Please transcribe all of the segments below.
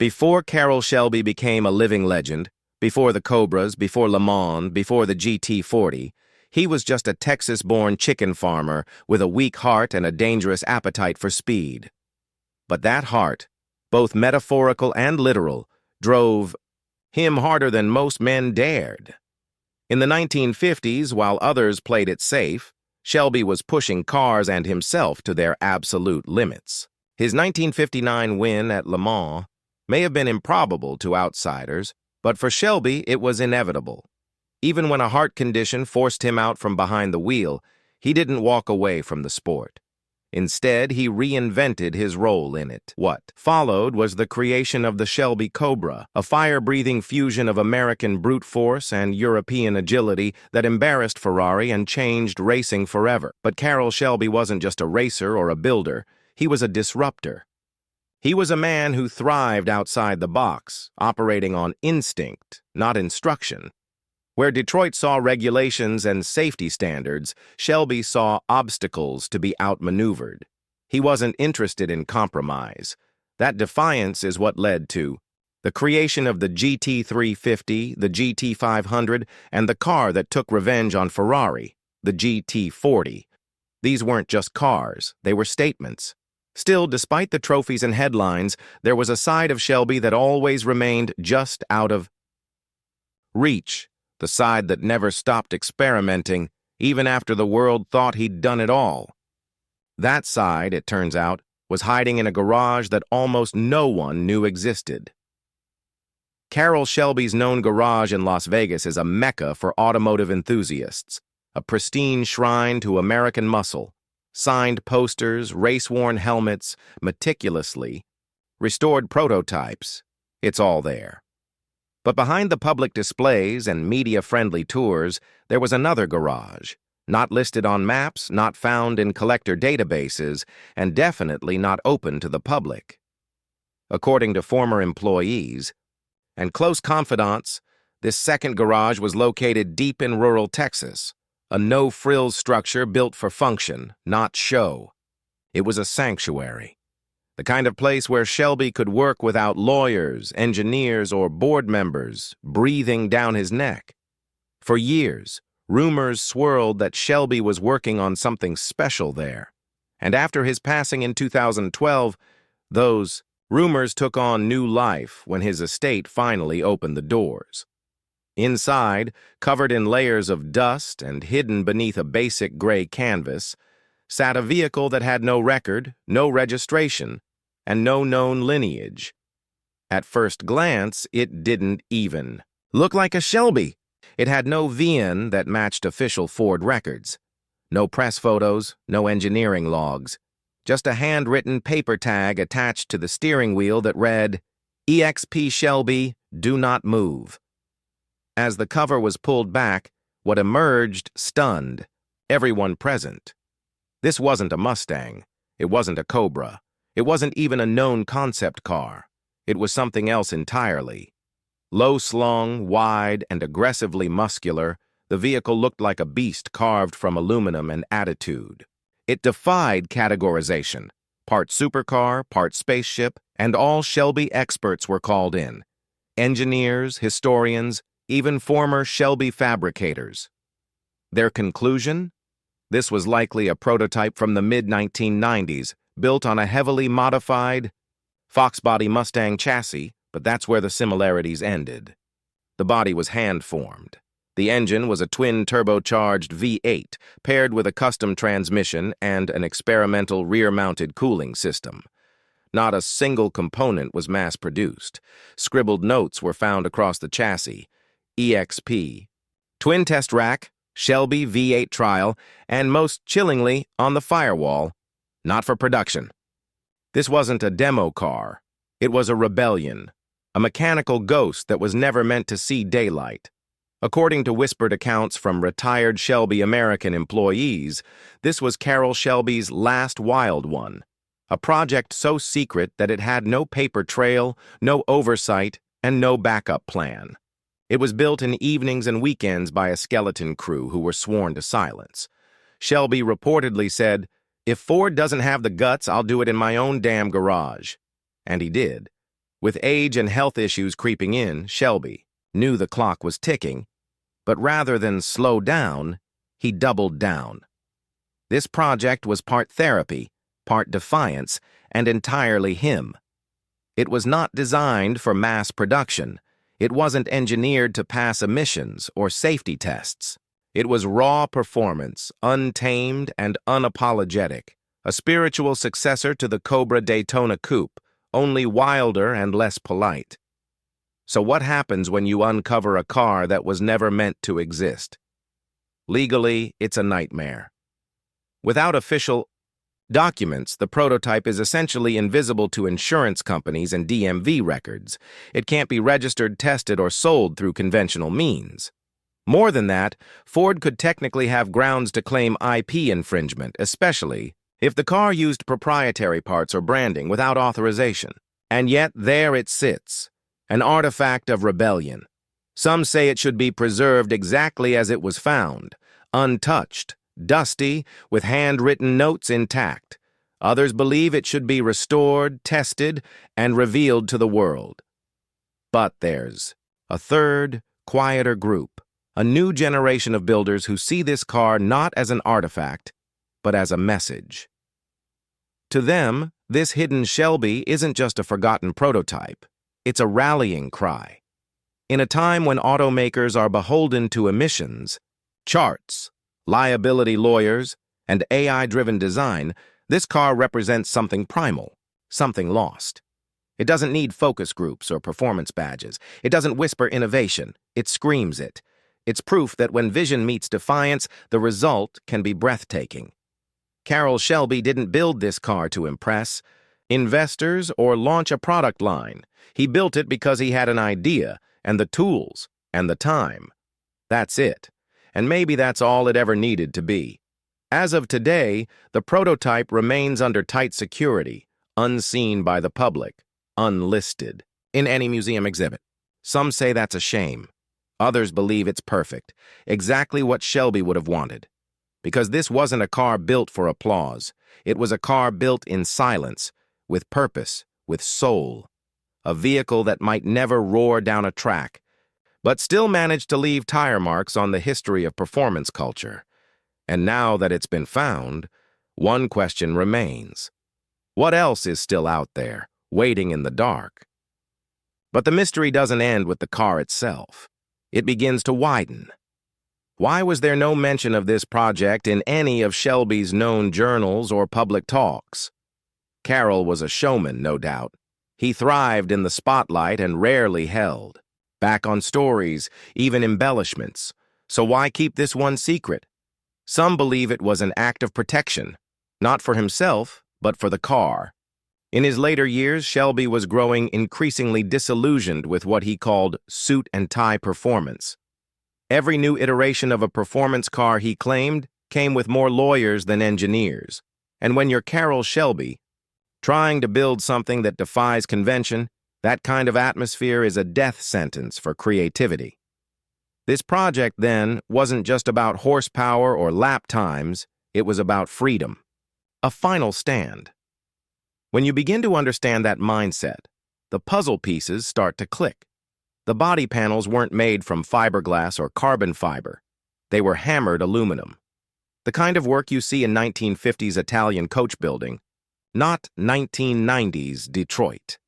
Before Carroll Shelby became a living legend, before the Cobras, before Le Mans, before the GT40, he was just a Texas-born chicken farmer with a weak heart and a dangerous appetite for speed. But that heart, both metaphorical and literal, drove him harder than most men dared. In the 1950s, while others played it safe, Shelby was pushing cars and himself to their absolute limits. His 1959 win at Le Mans may have been improbable to outsiders, but for Shelby it was inevitable. Even when a heart condition forced him out from behind the wheel, he didn't walk away from the sport. Instead, he reinvented his role in it. What followed was the creation of the Shelby Cobra, a fire-breathing fusion of American brute force and European agility that embarrassed Ferrari and changed racing forever. But Carroll Shelby wasn't just a racer or a builder, he was a disruptor. He was a man who thrived outside the box, operating on instinct, not instruction. Where Detroit saw regulations and safety standards, Shelby saw obstacles to be outmaneuvered. He wasn't interested in compromise. That defiance is what led to the creation of the GT350, the GT500, and the car that took revenge on Ferrari, the GT40. These weren't just cars, they were statements. Still, despite the trophies and headlines, there was a side of Shelby that always remained just out of reach. The side that never stopped experimenting, even after the world thought he'd done it all. That side, it turns out, was hiding in a garage that almost no one knew existed. Carroll Shelby's known garage in Las Vegas is a mecca for automotive enthusiasts, a pristine shrine to American muscle, signed posters, race-worn helmets, meticulously restored prototypes. It's all there. But behind the public displays and media-friendly tours, there was another garage, not listed on maps, not found in collector databases, and definitely not open to the public. According to former employees and close confidants, this second garage was located deep in rural Texas, a no-frills structure built for function, not show. It was a sanctuary. The kind of place where Shelby could work without lawyers, engineers, or board members breathing down his neck. For years, rumors swirled that Shelby was working on something special there. And after his passing in 2012, those rumors took on new life when his estate finally opened the doors. Inside, covered in layers of dust and hidden beneath a basic gray canvas, sat a vehicle that had no record, no registration, and no known lineage. At first glance, it didn't even look like a Shelby. It had no VIN that matched official Ford records. No press photos, no engineering logs. Just a handwritten paper tag attached to the steering wheel that read, "EXP Shelby, do not move." As the cover was pulled back, what emerged stunned everyone present. This wasn't a Mustang. It wasn't a Cobra. It wasn't even a known concept car. It was something else entirely. Low-slung, wide, and aggressively muscular, the vehicle looked like a beast carved from aluminum and attitude. It defied categorization. Part supercar, part spaceship, and all Shelby experts were called in. Engineers, historians, even former Shelby fabricators. Their conclusion? This was likely a prototype from the mid-1990s, built on a heavily modified Fox-body Mustang chassis, but that's where the similarities ended. The body was hand-formed. The engine was a twin-turbocharged V8, paired with a custom transmission and an experimental rear-mounted cooling system. Not a single component was mass-produced. Scribbled notes were found across the chassis. EXP. Twin test rack, Shelby V8 trial, and most chillingly, on the firewall, not for production. This wasn't a demo car. It was a rebellion, a mechanical ghost that was never meant to see daylight. According to whispered accounts from retired Shelby American employees, this was Carroll Shelby's last wild one, a project so secret that it had no paper trail, no oversight, and no backup plan. It was built in evenings and weekends by a skeleton crew who were sworn to silence. Shelby reportedly said, "If Ford doesn't have the guts, I'll do it in my own damn garage." And he did. With age and health issues creeping in, Shelby knew the clock was ticking, but rather than slow down, he doubled down. This project was part therapy, part defiance, and entirely him. It was not designed for mass production. It wasn't engineered to pass emissions or safety tests. It was raw performance, untamed and unapologetic, a spiritual successor to the Cobra Daytona Coupe, only wilder and less polite. So what happens when you uncover a car that was never meant to exist? Legally, it's a nightmare. Without official documents, the prototype is essentially invisible to insurance companies and DMV records. It can't be registered, tested, or sold through conventional means. More than that, Ford could technically have grounds to claim IP infringement, especially if the car used proprietary parts or branding without authorization. And yet there it sits, an artifact of rebellion. Some say it should be preserved exactly as it was found, untouched, dusty, with handwritten notes intact. Others believe it should be restored, tested, and revealed to the world. But there's a third, quieter group, a new generation of builders who see this car not as an artifact, but as a message. To them, this hidden Shelby isn't just a forgotten prototype. It's a rallying cry. In a time when automakers are beholden to emissions, charts, liability lawyers, and AI-driven design, this car represents something primal, something lost. It doesn't need focus groups or performance badges. It doesn't whisper innovation. It screams it. It's proof that when vision meets defiance, the result can be breathtaking. Carroll Shelby didn't build this car to impress investors or launch a product line. He built it because he had an idea, and the tools, and the time. That's it. And maybe that's all it ever needed to be. As of today, the prototype remains under tight security, unseen by the public, unlisted, in any museum exhibit. Some say that's a shame. Others believe it's perfect, exactly what Shelby would have wanted. Because this wasn't a car built for applause. It was a car built in silence, with purpose, with soul. A vehicle that might never roar down a track, but still managed to leave tire marks on the history of performance culture. And now that it's been found, one question remains. What else is still out there, waiting in the dark? But the mystery doesn't end with the car itself. It begins to widen. Why was there no mention of this project in any of Shelby's known journals or public talks? Carroll was a showman, no doubt. He thrived in the spotlight and rarely held back on stories, even embellishments. So why keep this one secret? Some believe it was an act of protection, not for himself, but for the car. In his later years, Shelby was growing increasingly disillusioned with what he called suit and tie performance. Every new iteration of a performance car, he claimed, came with more lawyers than engineers. And when you're Carroll Shelby, trying to build something that defies convention, that kind of atmosphere is a death sentence for creativity. This project, then, wasn't just about horsepower or lap times, it was about freedom. A final stand. When you begin to understand that mindset, the puzzle pieces start to click. The body panels weren't made from fiberglass or carbon fiber. They were hammered aluminum. The kind of work you see in 1950s Italian coach building, not 1990s Detroit.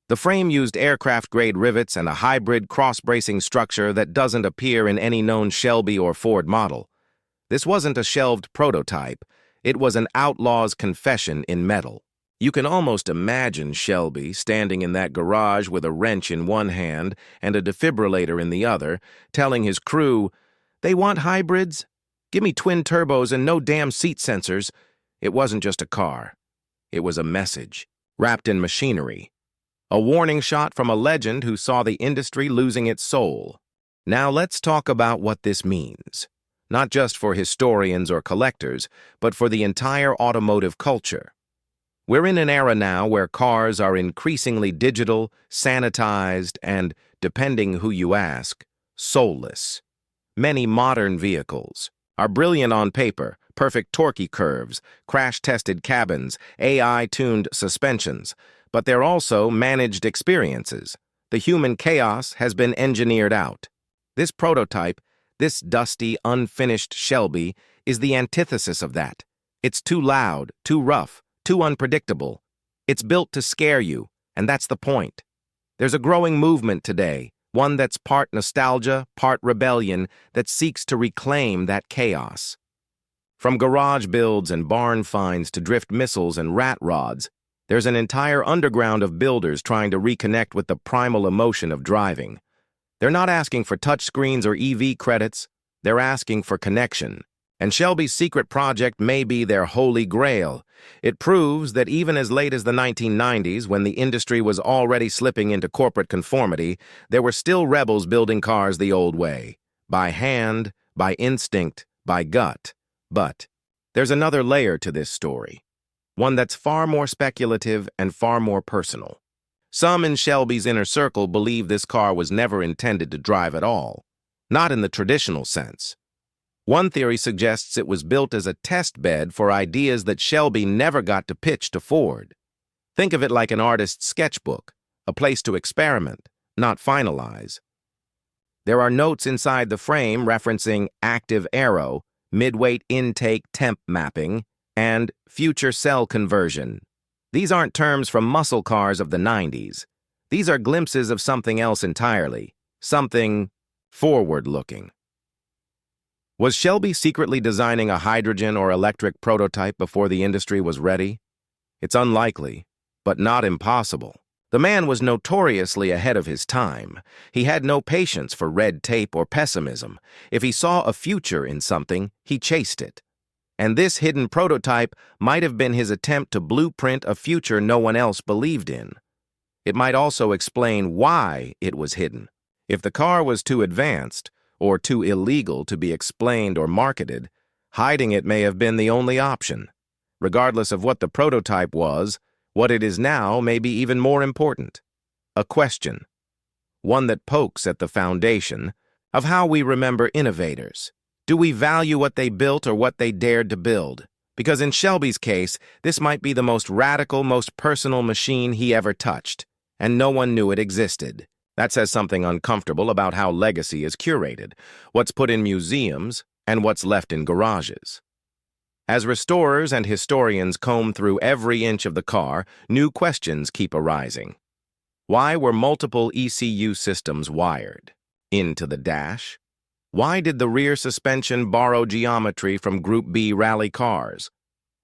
The frame used aircraft-grade rivets and a hybrid cross-bracing structure that doesn't appear in any known Shelby or Ford model. This wasn't a shelved prototype. It was an outlaw's confession in metal. You can almost imagine Shelby standing in that garage with a wrench in one hand and a defibrillator in the other, telling his crew, "They want hybrids? Give me twin turbos and no damn seat sensors." It wasn't just a car. It was a message, wrapped in machinery. A warning shot from a legend who saw the industry losing its soul. Now let's talk about what this means. Not just for historians or collectors, but for the entire automotive culture. We're in an era now where cars are increasingly digital, sanitized, and, depending who you ask, soulless. Many modern vehicles are brilliant on paper, perfect torquey curves, crash-tested cabins, AI-tuned suspensions, but they're also managed experiences. The human chaos has been engineered out. This prototype, this dusty, unfinished Shelby, is the antithesis of that. It's too loud, too rough, too unpredictable. It's built to scare you, and that's the point. There's a growing movement today, one that's part nostalgia, part rebellion, that seeks to reclaim that chaos. From garage builds and barn finds to drift missiles and rat rods, there's an entire underground of builders trying to reconnect with the primal emotion of driving. They're not asking for touchscreens or EV credits, they're asking for connection. And Shelby's secret project may be their holy grail. It proves that even as late as the 1990s, when the industry was already slipping into corporate conformity, there were still rebels building cars the old way. By hand, by instinct, by gut. But there's another layer to this story. One that's far more speculative and far more personal. Some in Shelby's inner circle believe this car was never intended to drive at all. Not in the traditional sense. One theory suggests it was built as a test bed for ideas that Shelby never got to pitch to Ford. Think of it like an artist's sketchbook, a place to experiment, not finalize. There are notes inside the frame referencing active aero, mid-weight intake temp mapping, and future cell conversion. These aren't terms from muscle cars of the 90s. These are glimpses of something else entirely, something forward-looking. Was Shelby secretly designing a hydrogen or electric prototype before the industry was ready? It's unlikely, but not impossible. The man was notoriously ahead of his time. He had no patience for red tape or pessimism. If he saw a future in something, he chased it. And this hidden prototype might have been his attempt to blueprint a future no one else believed in. It might also explain why it was hidden. If the car was too advanced, or too illegal to be explained or marketed, hiding it may have been the only option. Regardless of what the prototype was, what it is now may be even more important. A question. One that pokes at the foundation of how we remember innovators. Do we value what they built or what they dared to build? Because in Shelby's case, this might be the most radical, most personal machine he ever touched, and no one knew it existed. That says something uncomfortable about how legacy is curated, what's put in museums, and what's left in garages. As restorers and historians comb through every inch of the car, new questions keep arising. Why were multiple ECU systems wired? Into the dash? Why did the rear suspension borrow geometry from Group B rally cars?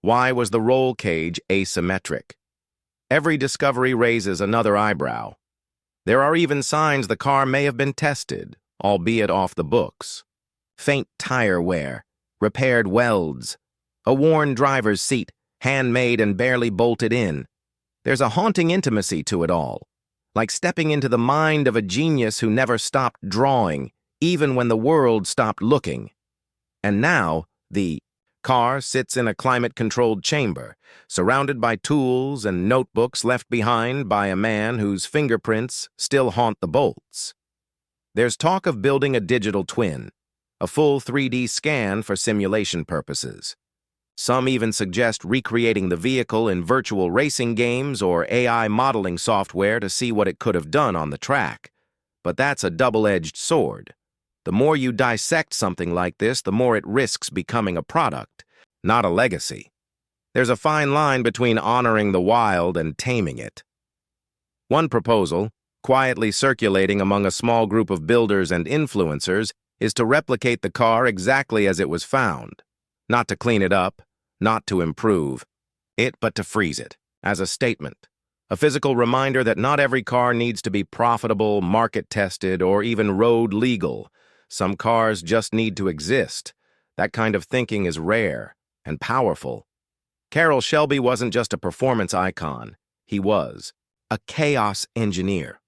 Why was the roll cage asymmetric? Every discovery raises another eyebrow. There are even signs the car may have been tested, albeit off the books. Faint tire wear, repaired welds, a worn driver's seat, handmade and barely bolted in. There's a haunting intimacy to it all, like stepping into the mind of a genius who never stopped drawing, even when the world stopped looking. And now, the car sits in a climate-controlled chamber, surrounded by tools and notebooks left behind by a man whose fingerprints still haunt the bolts. There's talk of building a digital twin, a full 3D scan for simulation purposes. Some even suggest recreating the vehicle in virtual racing games or AI modeling software to see what it could have done on the track. But that's a double-edged sword. The more you dissect something like this, the more it risks becoming a product, not a legacy. There's a fine line between honoring the wild and taming it. One proposal, quietly circulating among a small group of builders and influencers, is to replicate the car exactly as it was found. Not to clean it up, not to improve it, but to freeze it, as a statement. A physical reminder that not every car needs to be profitable, market-tested, or even road-legal. Some cars just need to exist. That kind of thinking is rare and powerful. Carroll Shelby wasn't just a performance icon. He was a chaos engineer.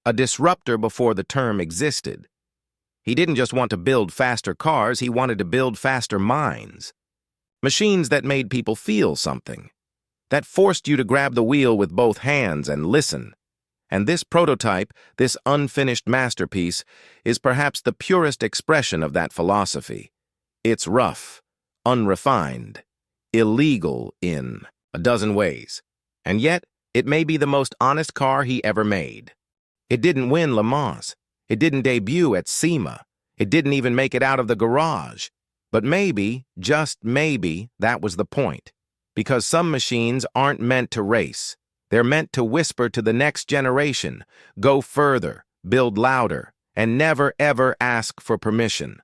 A disruptor before the term existed. He didn't just want to build faster cars, he wanted to build faster minds. Machines that made people feel something. That forced you to grab the wheel with both hands and listen. And this prototype, this unfinished masterpiece, is perhaps the purest expression of that philosophy. It's rough, unrefined, illegal in a dozen ways. And yet, it may be the most honest car he ever made. It didn't win Le Mans. It didn't debut at SEMA. It didn't even make it out of the garage. But maybe, just maybe, that was the point. Because some machines aren't meant to race. They're meant to whisper to the next generation, go further, build louder, and never ever ask for permission.